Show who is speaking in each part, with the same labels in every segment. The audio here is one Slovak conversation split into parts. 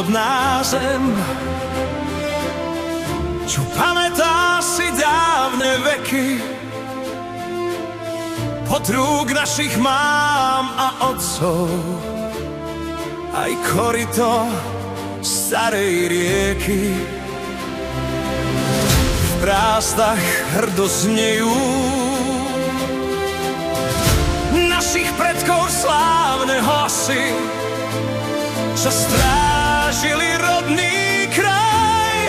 Speaker 1: rodná zem. Čo pamätá si dávne veky, pod rúk našich mám a otcov, aj koryto starej rieky. V brázdach hrdo znejú našich predkov slávne hlasy, čo strážili rodný kraj,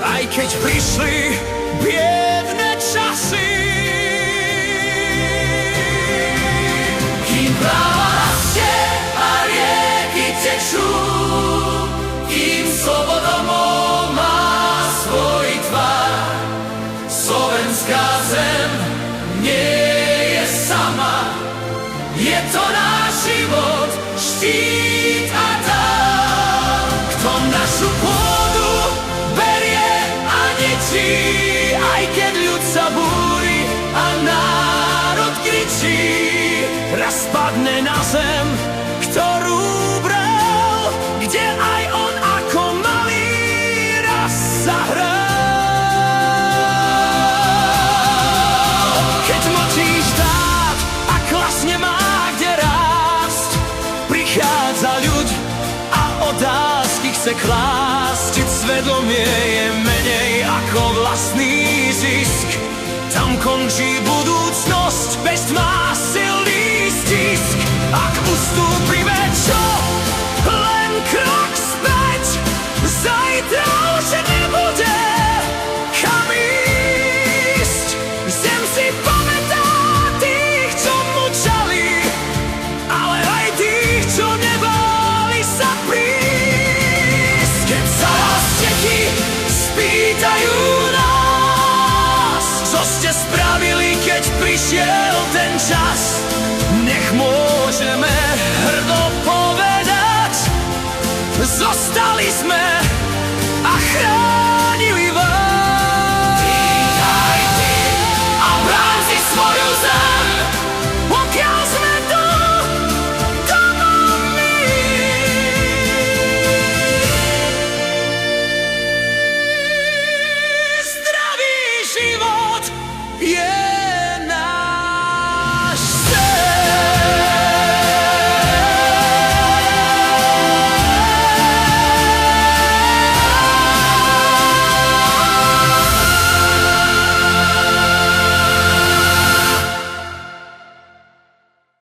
Speaker 1: aj keď prišli biedne časy. Kým práva rastie a rieky tečú, kým slobodomov má svoj tvar, slovenská zem nie je sama, je to náš život, štít a dár. Kto našu pôdu berie a ničí, aj keď ľud sa búri a národ kričí, raz padne na zem, ktorú bral, kde aj on ako malý raz zahral. Keď močíš dát a klasne má kde rásť, prichádza ľud a otázky chce klásť. Svedomie je menej ako vlastný zisk, tam končí budúcnosť, bez má silný stisk. Ak ustúpime, čo? Len krok späť, zajtra už nebude kam ísť. Zem si pamätá tých, čo mlčali, ale aj tých, čo nebáli sa prísť. Keď sa rasteky spýtajú nás, čo ste spravili, keď prišiel ten čas, nech môj